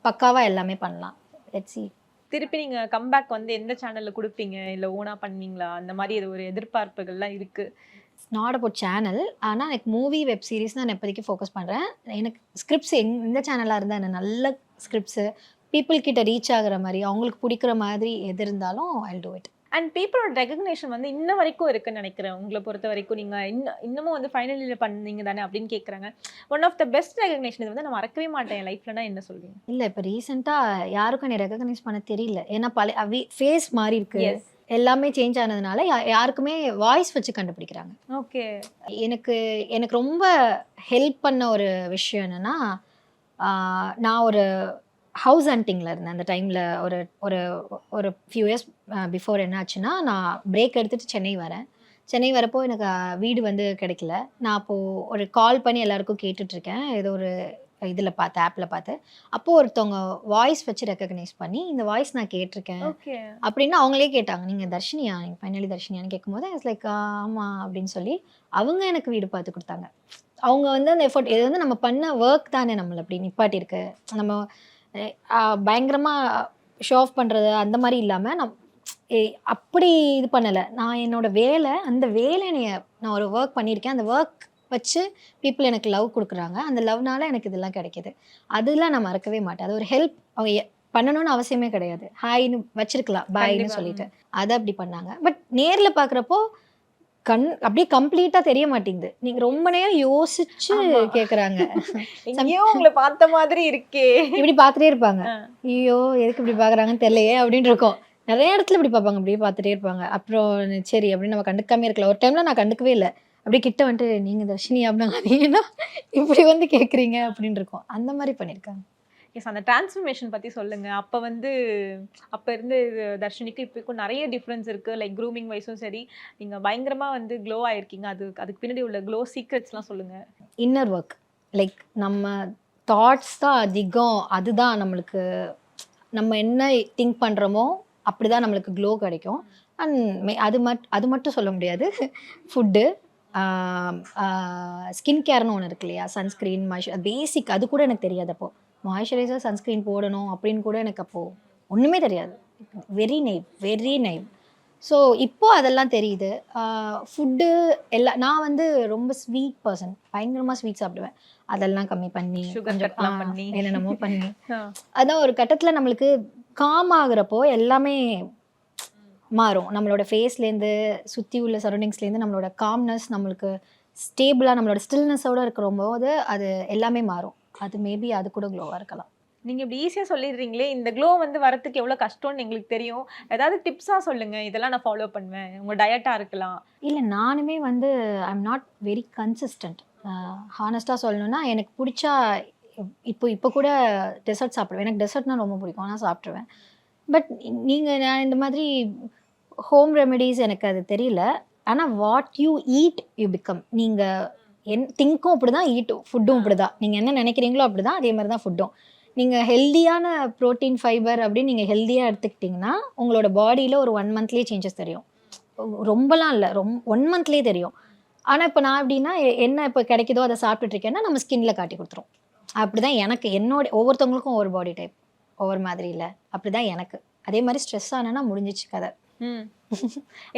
[SPEAKER 1] பக்காவாக எல்லாமே பண்ணலாம். Let's see.
[SPEAKER 5] திருப்பி நீங்கள் கம்பேக் வந்து எந்த சேனலில் கொடுப்பீங்க, இல்லை ஓனாக பண்ணுவீங்களா? அந்த மாதிரி ஒரு எதிர்பார்ப்புகள்லாம் இருக்குது.
[SPEAKER 1] It's not about channel. ஆனால் எனக்கு மூவி, வெப் சீரிஸ் நான் இப்போதைக்கு ஃபோக்கஸ் பண்ணுறேன். எனக்கு ஸ்கிரிப்ட்ஸ் எந்த சேனலாக இருந்தால் என்ன, நல்ல ஸ்கிரிப்ட்ஸு பீப்புள் கிட்ட ரீச் ஆகுற மாதிரி, அவங்களுக்கு பிடிக்கிற மாதிரி எது இருந்தாலும் I will do it.
[SPEAKER 5] And பீப்புளோட ரெகக்னேஷன் வந்து இன்ன வரைக்கும் இருக்குன்னு நினைக்கிறேன். உங்களை பொறுத்த வரைக்கும் நீங்கள் இன்னமும் வந்து ஃபைனலில் பண்ணீங்க தானே அப்படின்னு கேட்குறாங்க. One of the best recognition இது வந்து நான் மறக்கவே மாட்டேன் என் லைஃப்லனா என்ன சொல்வீங்க?
[SPEAKER 1] இல்லை, இப்போ ரீசெண்டாக யாருக்கும் என்னை ரெகக்னைஸ் பண்ண தெரியல. ஏன்னா ஃபேஸ் மாறி இருக்கு, எல்லாமே சேஞ்ச் ஆனதுனால யாருக்குமே வாய்ஸ் வச்சு கண்டுபிடிக்கிறாங்க.
[SPEAKER 5] ஓகே.
[SPEAKER 1] எனக்கு ரொம்ப ஹெல்ப் பண்ண ஒரு விஷயம் என்னென்னா, நான் ஒரு ஹவுஸ் ஹண்டிங்கில் இருந்தேன் அந்த டைமில். ஒரு ஃபியூ இயர்ஸ் பிஃபோர் என்ன ஆச்சுன்னா, நான் பிரேக் எடுத்துகிட்டு சென்னை வரப்போ எனக்கு வீடு வந்து கிடைக்கல. நான் அப்போது ஒரு கால் பண்ணி எல்லாருக்கும் கேட்டுட்ருக்கேன், ஏதோ ஒரு இதில் பார்த்து, ஆப்பில் பார்த்து. அப்போது ஒருத்தவங்க வாய்ஸ் வச்சு ரெக்கக்னைஸ் பண்ணி, இந்த வாய்ஸ் நான் கேட்டிருக்கேன் அப்படின்னு அவங்களே கேட்டாங்க, நீங்கள் தர்ஷினியா, நீங்கள் ஃபைனலி தர்ஷினியான்னு கேட்கும்போது இட்ஸ் லைக் ஆமாம் அப்படின்னு சொல்லி அவங்க எனக்கு வீடு பார்த்து கொடுத்தாங்க. அவங்க வந்து அந்த எஃபோர்ட், இது வந்து நம்ம பண்ண ஒர்க் தானே நம்மளை அப்படி நிப்பாட்டியிருக்கு. நம்ம பயங்கரமாக ஷோ ஆஃப் பண்ணுறது அந்த மாதிரி இல்லாமல் அப்படி இது பண்ணலை. நான் என்னோட வேலை, அந்த வேலையை நான் ஒரு ஒர்க் பண்ணியிருக்கேன். அந்த ஒர்க் வச்சு பீப்புள் எனக்கு லவ் கொடுக்குறாங்க. அந்த லவ்னால எனக்கு இதெல்லாம் கிடைக்கிது. அதெல்லாம் நான் மறக்கவே மாட்டேன். அது ஒரு ஹெல்ப். அவங்க பண்ணணும்னு அவசியமே கிடையாது, ஹாய்னு வச்சிருக்கலாம், பாய்னு சொல்லிட்டு அதை அப்படி பண்ணாங்க. பட் நேரில் பார்க்குறப்போ அப்படியே கம்ப்ளீட்டா தெரிய மாட்டேங்குது. நீங்க ரொம்ப நேரம் யோசிச்சு கேக்குறாங்க.
[SPEAKER 5] ஐயோ உங்களை பார்த்த மாதிரி இருக்கே,
[SPEAKER 1] இப்படி பார்த்துட்டே இருப்பாங்க. ஐயோ எதுக்கு இப்படி பாக்குறாங்கன்னு தெரியலையே அப்படின்னு இருக்கும். நிறைய இடத்துல இப்படி பார்ப்பாங்க, அப்படியே பார்த்துட்டே இருப்பாங்க. அப்புறம் சரி அப்படின்னு நம்ம கண்டுக்காமே இருக்கலாம். ஒரு டைம்ல நான் கண்டுக்கவே இல்லை, அப்படியே கிட்ட வந்துட்டு நீங்க தர்ஷினி அப்படின்னா இப்படி வந்து கேக்குறீங்க அப்படின்னு இருக்கும். அந்த மாதிரி பண்ணியிருக்காங்க.
[SPEAKER 5] எஸ், அந்த டிரான்ஸ்ஃபர்மேஷன் பற்றி சொல்லுங்கள். அப்போ இருந்து தர்ஷினிக்கு இப்போக்கும் நிறைய டிஃப்ரென்ஸ் இருக்குது. லைக் க்ரூமிங் வைஸும் சரி, நீங்கள் பயங்கரமாக வந்து க்ளோ ஆகிருக்கீங்க. அதுக்கு பின்னாடி உள்ள க்ளோ சீக்ரெட்ஸ்லாம் சொல்லுங்கள்.
[SPEAKER 1] இன்னர் ஒர்க், லைக் நம்ம தாட்ஸ் தான் அதிகம். அதுதான் நம்மளுக்கு, நம்ம என்ன திங்க் பண்ணுறோமோ அப்படி தான் நம்மளுக்கு க்ளோ கிடைக்கும். அண்ட் அது மட்டும் சொல்ல முடியாது. ஃபுட்டு, ஸ்கின் கேர்னு ஒன்று இருக்கு இல்லையா, சன்ஸ்க்ரீன், பேசிக், அது கூட எனக்கு தெரியாது. அப்போது மாய்ஸ்சரைசர், சன்ஸ்க்ரீன் போடணும் அப்படின்னு கூட எனக்கு அப்போது ஒன்றுமே தெரியாது. Very naive. ஸோ இப்போது அதெல்லாம் தெரியுது. ஃபுட்டு எல்லாம், நான் வந்து ரொம்ப ஸ்வீட் பர்சன், பயங்கரமாக ஸ்வீட் சாப்பிடுவேன். அதெல்லாம் கம்மி பண்ணி, என்னென்னமோ பண்ணி, அதான் ஒரு கட்டத்தில் நம்மளுக்கு காம் ஆகுறப்போ எல்லாமே மாறும். நம்மளோட ஃபேஸ்லேருந்து சுற்றி உள்ள சரௌண்டிங்ஸ்லேருந்து நம்மளோட காம்னஸ், நம்மளுக்கு ஸ்டேபிளாக நம்மளோட ஸ்டில்னஸோடு இருக்கிறபோது அது எல்லாமே மாறும். அது மேபி அது கூட க்ளோவாக இருக்கலாம்.
[SPEAKER 5] நீங்க இப்படி ஈஸியா சொல்லிடுறீங்களே, இந்த க்ளோ வந்து வரதுக்கு எவ்வளவு கஷ்டம்னு எங்களுக்கு தெரியும். ஏதாவது டிப்ஸா சொல்லுங்க. இதெல்லாம் நான் ஃபாலோ பண்ணுவேன். உங்க டயட்டா இருக்கலாம்.
[SPEAKER 1] இல்லை, நானுமே வந்து I am not very consistent. ஹானஸ்ட்டாக சொல்லணும்னா எனக்கு பிடிச்சா இப்போ கூட டெசர்ட் சாப்பிடுவேன். எனக்கு டெசர்ட்னா ரொம்ப பிடிக்கும். நான் சாப்பிட்ருவேன். பட் நான் இந்த மாதிரி ஹோம் ரெமெடிஸ் எனக்கு அது தெரியல. ஆனால் what you eat you become. நீங்கள் திங்க்கும் அப்படி தான், ஃபுட்டும் அப்படி தான். நீங்கள் என்ன நினைக்கிறீங்களோ அப்படி தான், அதே மாதிரி தான் ஃபுட்டும். நீங்கள் ஹெல்த்தியான ப்ரோட்டீன், ஃபைபர் அப்படின்னு நீங்கள் ஹெல்த்தியாக எடுத்துக்கிட்டிங்கன்னா உங்களோட பாடியில் ஒரு 1 மந்த்லேயே சேஞ்சஸ் தெரியும். ரொம்பலாம் இல்லை, 1 மந்த்லேயே தெரியும். ஆனால் இப்போ நான் எப்படின்னா என்ன இப்போ கிடைக்குதோ அதை சாப்பிட்டுட்ருக்கேன்னா நம்ம ஸ்கின்ல காட்டி கொடுத்துரும். அப்படி தான் எனக்கு ஒவ்வொருத்தவங்களுக்கும் ஒவ்வொரு பாடி டைப் ஒவ்வொரு மாதிரி இல்லை. அப்படி தான் எனக்கு. அதே மாதிரி ஸ்ட்ரெஸ் ஆனேன்னா முடிஞ்சிச்சு கதை.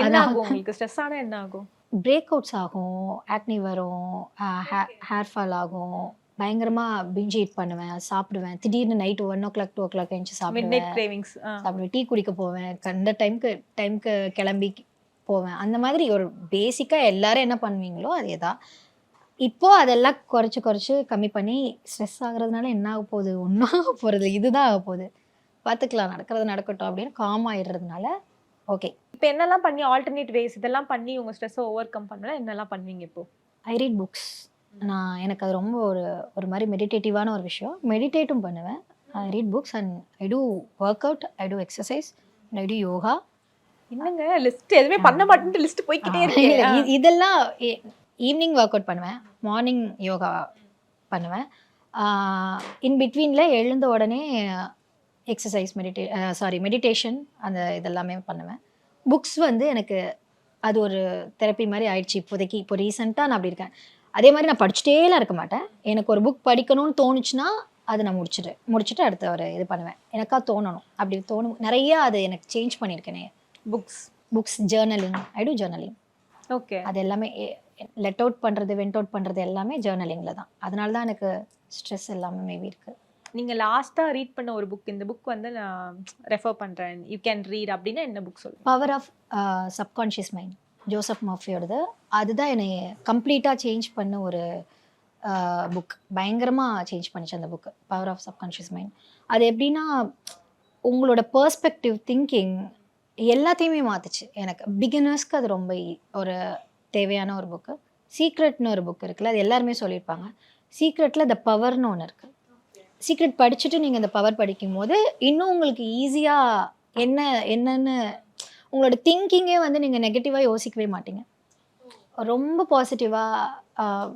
[SPEAKER 5] என்ன ஆகும் உங்களுக்கு? ஸ்ட்ரெஸ் ஆனா என்ன ஆகும்?
[SPEAKER 1] பிரேக் அவுட்ஸ் ஆகும், ஆக்னி வரும், ஹேர் ஃபால் ஆகும், பயங்கரமாக பிஞ்ச் ஈட் பண்ணுவேன், சாப்பிடுவேன். திடீர்னு நைட்டு 1 o'clock 2 o'clock எழுந்துச்சு
[SPEAKER 5] மிட்நைட்
[SPEAKER 1] சாப்பிடுவேன்,
[SPEAKER 5] கிரேவிங்ஸ்.
[SPEAKER 1] டீ குடிக்க போவேன், கண்ட டைம்க்கு கிளம்பி போவேன். அந்த மாதிரி ஒரு பேசிக்காக எல்லாரும் என்ன பண்ணுவீங்களோ அதே தான். இப்போது அதெல்லாம் குறைச்சி கம்மி பண்ணி ஸ்ட்ரெஸ் ஆகுறதுனால என்ன ஆக போகுது? ஒன்றும் ஆக போகிறது, இதுதான் ஆக போகுது, பார்த்துக்கலாம், நடக்கிறது நடக்கட்டும் அப்படின்னு காம் ஆயிடுறதுனால ஓகே.
[SPEAKER 5] இப்போ என்னெல்லாம் பண்ணி ஆல்டர்னேட் வேஸ் இதெல்லாம் பண்ணி உங்க ஸ்ட்ரெஸ்ஸை ஓவர் கம் பண்ணல என்னெல்லாம் பண்ணுவீங்க இப்போ?
[SPEAKER 1] ஐ ரீட் புக்ஸ். எனக்கு அது ரொம்ப ஒரு மாதிரி மெடிடேட்டிவான ஒரு விஷயம். மெடிடேட்டும் பண்ணுவேன். I read books and I do work out, I do exercise, I do yoga.
[SPEAKER 5] என்னங்க லிஸ்ட் எதுவுமே பண்ண மாட்டேன்ட்டு லிஸ்ட் போய்க்கிட்டே இருக்கு.
[SPEAKER 1] இதெல்லாம் ஈவினிங் ஒர்க் அவுட் பண்ணுவேன், மார்னிங் யோகா பண்ணுவேன். இன் பிட்வீனில் எழுந்த உடனே எக்ஸசைஸ், மெடிடேஷன், அந்த இதெல்லாமே பண்ணுவேன். புக்ஸ் வந்து எனக்கு அது ஒரு தெரப்பி மாதிரி ஆயிடுச்சு இப்போதைக்கு. இப்போ ரீசெண்டாக நான் அப்படி இருக்கேன். அதே மாதிரி நான் படிச்சுட்டேலாம் இருக்க மாட்டேன். எனக்கு ஒரு புக் படிக்கணும்னு தோணுச்சுன்னா அதை நான் முடிச்சுட்டு அடுத்த ஒரு இது பண்ணுவேன். எனக்காக தோணணும், அப்படி தோணும். நிறையா அது எனக்கு சேஞ்ச் பண்ணியிருக்கேனே. புக்ஸ், ஜேர்னலிங், ஐ டூ ஜேர்னலிங்.
[SPEAKER 5] ஓகே.
[SPEAKER 1] அது எல்லாமே லெட் அவுட் பண்ணுறது, வெண்ட் அவுட் பண்ணுறது எல்லாமே ஜேர்னலிங்கில் தான். அதனால தான் எனக்கு ஸ்ட்ரெஸ் எல்லாமே மேபி இருக்குது.
[SPEAKER 5] நீங்க லாஸ்டா ரீட் பண்ண ஒரு புக், இந்த புக் வந்து நான் ரெஃபர் பண்றேன், யூ கேன் ரீட் அப்படின்னா என்ன புக் சொல்லுங்க?
[SPEAKER 1] Power of subconscious Mind, Joseph மர்ஃபியோடது. அதுதான் என்னை கம்ப்ளீட்டாக சேஞ்ச் பண்ண ஒரு புக். பயங்கரமாக சேஞ்ச் பண்ணிச்சு அந்த book, power of subconscious mind. அது எப்படின்னா உங்களோட பர்ஸ்பெக்டிவ், திங்கிங் எல்லாத்தையுமே மாற்றுச்சு எனக்கு. பிகினர்ஸ்க்கு அது ரொம்ப ஒரு தேவையான ஒரு புக்கு. சீக்ரெட்னு ஒரு புக் இருக்குல்ல, அது எல்லாருமே சொல்லியிருப்பாங்க. சீக்ரெட்டில் த பவர்னு ஒன்று இருக்குது. சீக்ரெட் படிச்சுட்டு நீங்கள் இந்த பவர் படிக்கும்போது இன்னும் உங்களுக்கு ஈஸியாக என்னன்னு உங்களோட திங்கிங்கே வந்து நீங்கள் நெகட்டிவாக யோசிக்கவே மாட்டீங்க. ரொம்ப பாசிட்டிவாக,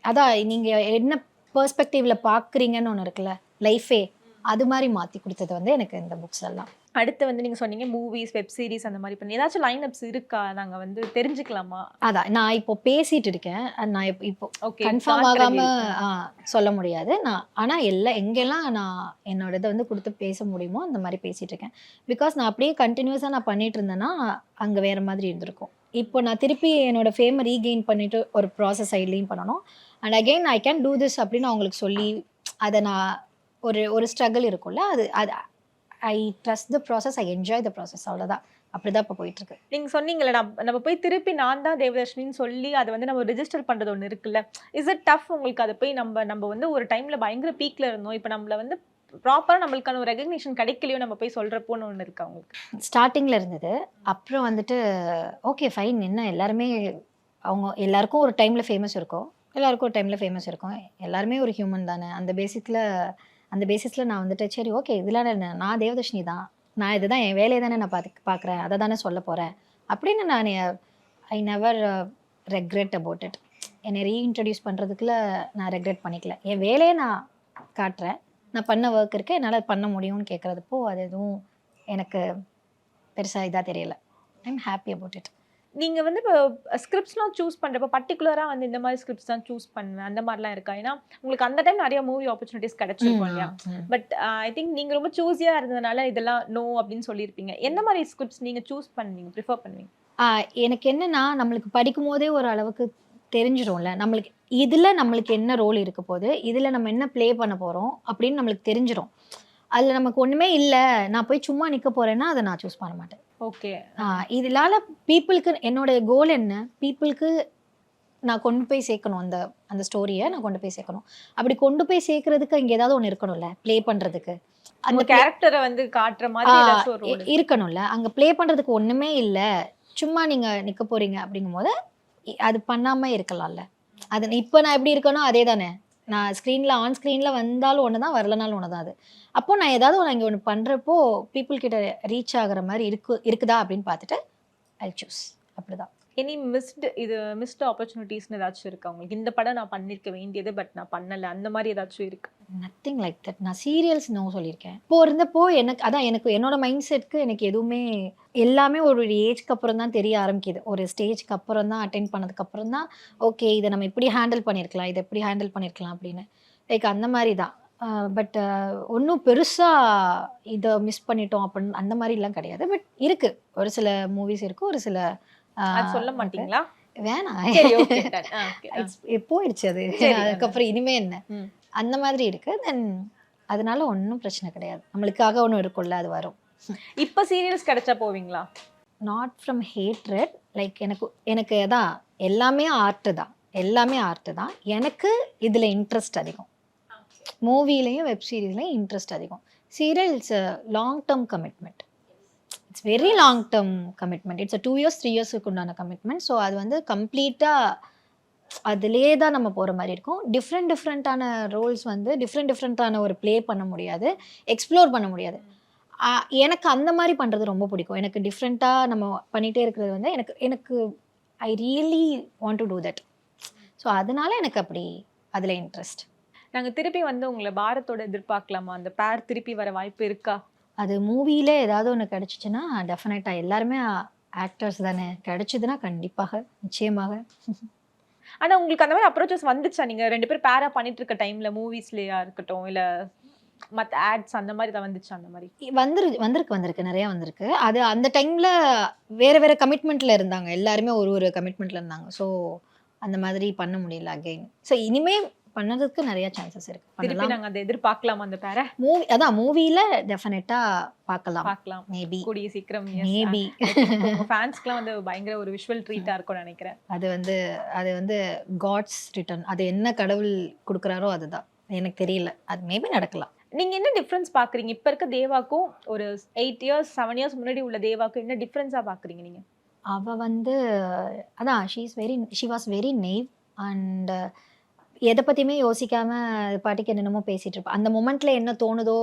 [SPEAKER 1] அதான் நீங்கள் என்ன பெர்ஸ்பெக்டிவில் பார்க்குறீங்கன்னு ஒன்று இருக்குல்ல, லைஃபே, அது மாதிரி மாற்றி கொடுத்தது வந்து எனக்கு இந்த புக்ஸ் எல்லாம்.
[SPEAKER 5] அடுத்து வந்து நீங்க சொன்னீங்க மூவிஸ், வெப் சீரிஸ் அந்த மாதிரி பண்ணி ஏதாச்சும் லைன் அப்ஸ் இருக்கா? நாங்க வந்து தெரிஞ்சுக்கலாமா?
[SPEAKER 1] அதான் நான் இப்போ பேசிட்டு இருக்கேன். நான் இப்போ
[SPEAKER 5] ஓகே,
[SPEAKER 1] கன்ஃபார்ம் ஆகாம சொல்ல முடியாது. ஆனால் எங்கெல்லாம் நான் என்னோட இதை வந்து கொடுத்து பேச முடியுமோ அந்த மாதிரி பேசிட்டு இருக்கேன். பிகாஸ் நான் அப்படியே கண்டினியூஸாக நான் பண்ணிட்டு இருந்தேன்னா அங்கே வேற மாதிரி இருந்திருக்கும். இப்போ நான் திருப்பி என்னோட ஃபேமை ரீகெயின் பண்ணிட்டு ஒரு ப்ராசஸ் சைட்லேயும் பண்ணணும். And again I can do this அப்படின்னு அவங்களுக்கு சொல்லி அதை நான் ஒரு ஸ்ட்ரகிள் இருக்கும்ல, அது I trust the process, I enjoy the process, அவ்வளோதான். அப்படிதான் இப்போ போயிட்டுருக்கு.
[SPEAKER 5] நீங்க சொன்னீங்கல்ல, நம்ம போய் திருப்பி நான் தான் தேவதர்ஷினின்னு சொல்லி அதை வந்து நம்ம ரெஜிஸ்டர் பண்ணுறது ஒன்று இருக்குல்ல, இஸ் இட் டஃப் உங்களுக்கு? அதை போய் நம்ம வந்து ஒரு டைமில் பயங்கர பீக்கில் இருந்தோம், இப்போ நம்மளை வந்து ப்ராப்பராக நம்மளுக்கான ஒரு ரெகக்னிஷன் கிடைக்கலையோ நம்ம போய் சொல்கிறப்போன்னு ஒன்று இருக்கு அவங்களுக்கு?
[SPEAKER 1] ஸ்டார்டிங்கில் இருந்தது. அப்புறம் வந்துட்டு ஓகே ஃபைன், என்ன எல்லாருமே எல்லாருக்கும் ஒரு டைமில் ஃபேமஸ் இருக்கும், எல்லாருக்கும் ஒரு டைமில் ஃபேமஸ் இருக்கும். எல்லாருமே ஒரு ஹியூமன் தானே. அந்த பேசிஸில் நான் வந்துட்டு சரி ஓகே, இதெல்லாம் நான் தேவதர்ஷினி தான், நான் இதுதான் என் வேலையை தானே நான் பார்க்குறேன், அதை தானே சொல்ல போகிறேன் அப்படின்னு நான் I never regret about it. என்னை ரீஇன்ட்ரடியூஸ் பண்ணுறதுக்குள்ள நான் ரெக்ரெட் பண்ணிக்கல. என் வேலையை நான் காட்டுறேன், நான் பண்ண ஒர்க் இருக்குது, என்னால் பண்ண முடியும்னு கேட்குறதுப்போ அது எதுவும் எனக்கு பெருசாக இதாக தெரியல. I am happy about it.
[SPEAKER 5] நீங்கள் வந்து இப்போ ஸ்கிரிப்ட்ஸ்லாம் சூஸ் பண்ணுறப்போ பர்டிகுலராக வந்து இந்த மாதிரி ஸ்கிரிப்ட்ஸ் தான் சூஸ் பண்ணுவேன் அந்த மாதிரிலாம் இருக்கா? ஏன்னா உங்களுக்கு அந்த டைம் நிறைய மூவி ஆப்பர்ச்சுனிட்டிஸ் கிடைச்சிருக்கும் இல்லையா? பட் ஐ திங்க் நீங்கள் ரொம்ப சூஸியாக இருந்ததுனால இதெல்லாம் நோ அப்படின்னு சொல்லியிருப்பீங்க. எந்த மாதிரி ஸ்கிரிப்ட்ஸ் நீங்கள் சூஸ் பண்ணுவீங்க, ப்ரிஃபர் பண்ணுவீங்க?
[SPEAKER 1] எனக்கு என்னன்னா, நம்மளுக்கு படிக்கும் போதே ஒரு அளவுக்கு தெரிஞ்சிடும்ல, நம்மளுக்கு என்ன ரோல் இருக்க போகுது, இதில் நம்ம என்ன ப்ளே பண்ண போகிறோம் அப்படின்னு நம்மளுக்கு தெரிஞ்சிடும். அதில் நமக்கு ஒன்றுமே இல்லை, நான் போய் சும்மா நிற்க போகிறேன்னா அதை நான் சூஸ் பண்ண மாட்டேன்.
[SPEAKER 5] ஓகே.
[SPEAKER 1] இதனால பீப்புளுக்கு என்னோட கோல் என்ன, பீப்புளுக்கு நான் கொண்டு போய் சேர்க்கணும், அந்த அந்த ஸ்டோரியை நான் கொண்டு போய் சேர்க்கணும். அப்படி கொண்டு போய் சேர்க்கறதுக்கு இங்கே ஏதாவது ஒன்று இருக்கணும்ல, ப்ளே பண்ணுறதுக்கு.
[SPEAKER 5] அந்த கேரக்டரை வந்து காட்டுற மாதிரி ஏதாச்சும் ஒரு ரோல்
[SPEAKER 1] இருக்கணும்ல. அங்கே ப்ளே பண்ணுறதுக்கு ஒன்றுமே இல்லை, சும்மா நீங்கள் நிற்க போகிறீங்க அப்படிங்கும்போது அது பண்ணாமல் இருக்கலாம்ல. அது இப்போ நான் எப்படி இருக்கணும் அதே தானே, நான் ஸ்க்ரீனில் ஆன் ஸ்க்ரீனில் வந்தாலும் ஒன்று தான், வரலனாலும் ஒன்று தான். அது அப்போது நான் ஏதாவது ஒன்று இங்கே ஒன்று பண்ணுறப்போ பீப்புள் கிட்ட ரீச் ஆகிற மாதிரி இருக்குதா அப்படின்னு பார்த்துட்டு ஐ சூஸ். அப்படிதான்.
[SPEAKER 5] எனி மிஸ்டு ஆப்பர்ச்சுனிட்டிஸ்னு ஏதாச்சும் இருக்கா உங்களுக்கு? இந்த படம் நான் பண்ணிருக்க வேண்டியது பட் நான் பண்ணல, அந்த மாதிரி ஏதாச்சும் இருக்கு?
[SPEAKER 1] Nothing like that. நான் சீரியல்ஸ் நோ சொல்லியிருக்கேன். இப்போ இருந்தப்போ எனக்கு என்னோட மைண்ட் செட்க்கு எனக்கு எதுவுமே எல்லாமே ஒரு ஏஜ்க்கு அப்புறம் தான் தெரிய ஆரம்பிக்குது. ஒரு ஸ்டேஜ்க்கு அப்புறம் தான், அட்டென்ட் பண்ணதுக்கு அப்புறம் தான் ஓகே இதை நம்ம இப்படி ஹேண்டில் பண்ணியிருக்கலாம், இதை எப்படி ஹேண்டில் பண்ணியிருக்கலாம் அப்படின்னு. லைக் அந்த மாதிரி தான். பட் ஒன்றும் பெருசாக இதை மிஸ் பண்ணிட்டோம் அப்படின்னு அந்த மாதிரிலாம் கிடையாது. பட் இருக்குது, ஒரு சில மூவிஸ் இருக்குது, ஒரு சில
[SPEAKER 5] அது சொல்ல மாட்டீங்களா?
[SPEAKER 1] வேணாம்,
[SPEAKER 5] சரி, okay, done. Okay.
[SPEAKER 1] போயிடுச்சு அது. அதுக்கப்புறம் இனிமே என்ன அந்த மாதிரி இருக்கு. தென் அதனால ஒன்றும் பிரச்சனை கிடையாது, நம்மளுக்காக ஒன்றும் இருக்கும்ல, அது வரும்.
[SPEAKER 5] இப்போ சீரியல்ஸ் கிடைச்சா போவீங்களா?
[SPEAKER 1] Not from hatred. லைக் எனக்கு அதான் எல்லாமே ஆர்ட்டு தான், எல்லாமே ஆர்ட்டு தான். எனக்கு இதில் இன்ட்ரெஸ்ட் அதிகம். மூவிலையும் வெப் சீரிஸ்லையும் இன்ட்ரெஸ்ட் அதிகம். Serial it's a long term commitment. It's very long term commitment. It's 2 years 3 yearsக்கு உண்டான கமிட்மெண்ட். ஸோ அது வந்து கம்ப்ளீட்டாக அதிலே தான் நம்ம போகிற மாதிரி இருக்கும். டிஃப்ரெண்ட்டான ரோல்ஸ் வந்து டிஃப்ரெண்ட்டான ஒரு ப்ளே பண்ண முடியாது, எக்ஸ்ப்ளோர் பண்ண முடியாது. எனக்கு அந்த மாதிரி பண்ணுறது ரொம்ப பிடிக்கும். எனக்கு டிஃப்ரெண்ட்டாக நம்ம பண்ணிகிட்டே இருக்கிறது வந்து எனக்கு I really want to do that. So அதனால எனக்கு அப்படி அதில் இன்ட்ரெஸ்ட்.
[SPEAKER 5] நாங்கள் திருப்பி வந்து உங்களை பாரத்தோட எதிர்பார்க்கலாமா? அந்த பேர் திருப்பி வர வாய்ப்பு இருக்கா?
[SPEAKER 1] அது மூவியில் ஏதாவது ஒன்று கிடச்சிச்சின்னா டெஃபினட்டாக, எல்லாருமே ஆக்டர்ஸ் தானே, கிடச்சிதுன்னா கண்டிப்பாக, நிச்சயமாக.
[SPEAKER 5] ஆனால் உங்களுக்கு அந்த மாதிரி அப்ரோச்சஸ் வந்துச்சா? நீங்கள் 2 பேர் பேரா பண்ணிட்டு இருக்க டைமில் மூவிஸ்லையா இருக்கட்டும், இல்லை மற்ற ஆட்ஸ் அந்த மாதிரி தான் வந்துச்சா? அந்த மாதிரி
[SPEAKER 1] வந்திருக்கு, நிறையா வந்திருக்கு. அது அந்த டைமில் வேறு கமிட்மெண்ட்டில் இருந்தாங்க, எல்லாருமே ஒரு கமிட்மெண்ட்டில் இருந்தாங்க. ஸோ அந்த மாதிரி பண்ண முடியல அகெயின். ஸோ இனிமேல் பண்ணதுக்கு நிறைய சான்சஸ் இருக்கு.
[SPEAKER 5] திருப்பி நாங்கள் அதை எதிர்பார்க்கலாமா? அந்த பேரை
[SPEAKER 1] மூவியில் டெஃபினட்டாக பார்க்கலாம். மேபி
[SPEAKER 5] கூடிய சீக்கிரம்.
[SPEAKER 1] மேபி
[SPEAKER 5] ஃபேன்ஸ்க்குலாம் வந்து பயங்கர ஒரு விஷுவல் ட்ரீட்டாக இருக்கும்னு நினைக்கிறேன்.
[SPEAKER 1] அது வந்து காட்ஸ் ரிட்டர்ன். அது என்ன கடவுள் கொடுக்குறாரோ அதுதான். எனக்கு தெரியல, அது மேபி நடக்கலாம்.
[SPEAKER 5] நீங்கள் என்ன டிஃப்ரென்ஸ் பார்க்குறீங்க இப்போ இருக்க தேவாக்கும் ஒரு 8 years 7 years முன்னாடி உள்ள தேவாக்கும் என்ன டிஃப்ரென்ஸாக பார்க்குறீங்க நீங்கள்?
[SPEAKER 1] அவள் வந்து அதான் ஷி வாஸ் வெரி நெய்வ் அண்ட் எதை பற்றியுமே யோசிக்காமல் பாட்டுக்கு என்னென்னமோ பேசிகிட்டு இருப்பேன். அந்த மொமெண்ட்டில் என்ன தோணுதோ,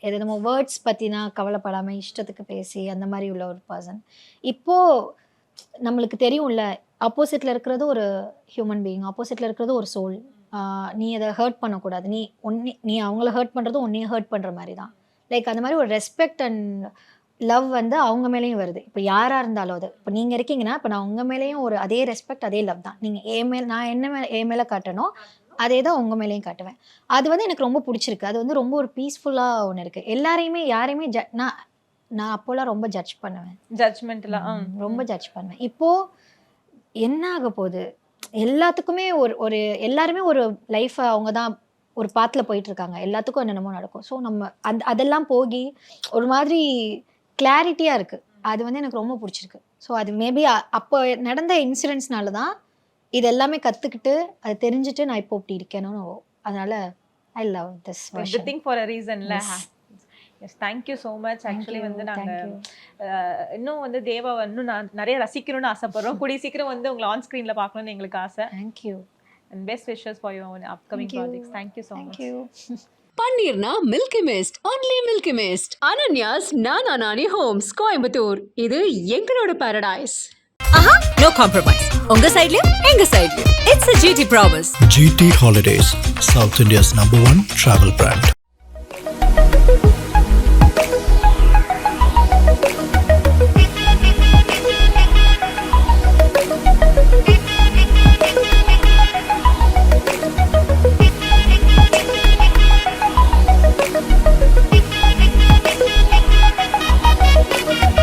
[SPEAKER 1] எதனமோ வேர்ட்ஸ் பற்றினா கவலைப்படாமல் இஷ்டத்துக்கு பேசி அந்த மாதிரி உள்ள ஒரு பர்சன். இப்போது நம்மளுக்கு தெரியும்ல, ஆப்போசிட்டில் இருக்கிறது ஒரு ஹியூமன் பீயிங், ஆப்போசிட்டில் இருக்கிறது ஒரு சோல். நீ அதை ஹர்ட் பண்ணக்கூடாது, நீ அவங்கள ஹர்ட் பண்ணுறதும் உன்னையும் ஹர்ட் பண்ணுற மாதிரி தான். லைக் அந்த மாதிரி ஒரு ரெஸ்பெக்ட் அண்ட் லவ் வந்து அவங்க மேலேயும் வருது. இப்போ யாராக இருந்தாலும் அது, இப்போ நீங்கள் இருக்கீங்கன்னா இப்போ நான் உங்கள் மேலேயும் ஒரு அதே ரெஸ்பெக்ட் அதே லவ் தான். நீங்கள் நான் என் மேலே காட்டணும், அதே தான் உங்கள் மேலேயும் காட்டுவேன். அது வந்து எனக்கு ரொம்ப பிடிச்சிருக்கு. அது வந்து ரொம்ப ஒரு பீஸ்ஃபுல்லாக ஒன்று இருக்குது. யாரையுமே நான் அப்போல்லாம் ரொம்ப ஜட்ஜ் பண்ணுவேன்,
[SPEAKER 5] ஜட்ஜ்மெண்ட்லாம்
[SPEAKER 1] ரொம்ப ஜட்ஜ் பண்ணுவேன். இப்போது என்ன ஆக போகுது, எல்லாத்துக்குமே ஒரு எல்லாருமே ஒரு லைஃப்பை அவங்க தான் ஒரு பாத்தில் போயிட்டுருக்காங்க, எல்லாத்துக்கும் என்னென்னமோ நடக்கும். ஸோ நம்ம அதெல்லாம் போகி ஒரு மாதிரி கிளாரிட்டியாக இருக்குது. அது வந்து எனக்கு ரொம்ப பிடிச்சிருக்கு. ஸோ அது மேபி அப்போ நடந்த இன்சிடென்ட்ஸ்னால தான் இது எல்லாமே கற்றுக்கிட்டு அது தெரிஞ்சுட்டு நான் இப்போ இப்படி இருக்கேன்னு. அதனால I love this
[SPEAKER 5] everything for a reasonல. Yes, thank you so much. Actually வந்து நாங்கள் இன்னும் வந்து தேவாவை இன்னும் நான் நிறைய ரசிக்கணும்னு ஆசைப்படுறோம். கூடிய சீக்கிரம் வந்து உங்களை ஆன் ஸ்க்ரீனில் பார்க்கணும்னு எங்களுக்கு ஆசை.
[SPEAKER 1] Thank you
[SPEAKER 5] and best wishes for your upcoming projects. Thank you so much.
[SPEAKER 2] பன்னீர்னா Milky Mist, only Milky Mist. Ananya's Nana Nani Holmes, Coimbatore. இது எங்களோட பாரடைஸ்.
[SPEAKER 3] ஆஹா, நோ காம்ப்ரமைஸ். உங்க சைடுலயும் எங்க சைடுலயும். It's a GT promise.
[SPEAKER 4] GT Holidays, South India's #1 travel brand.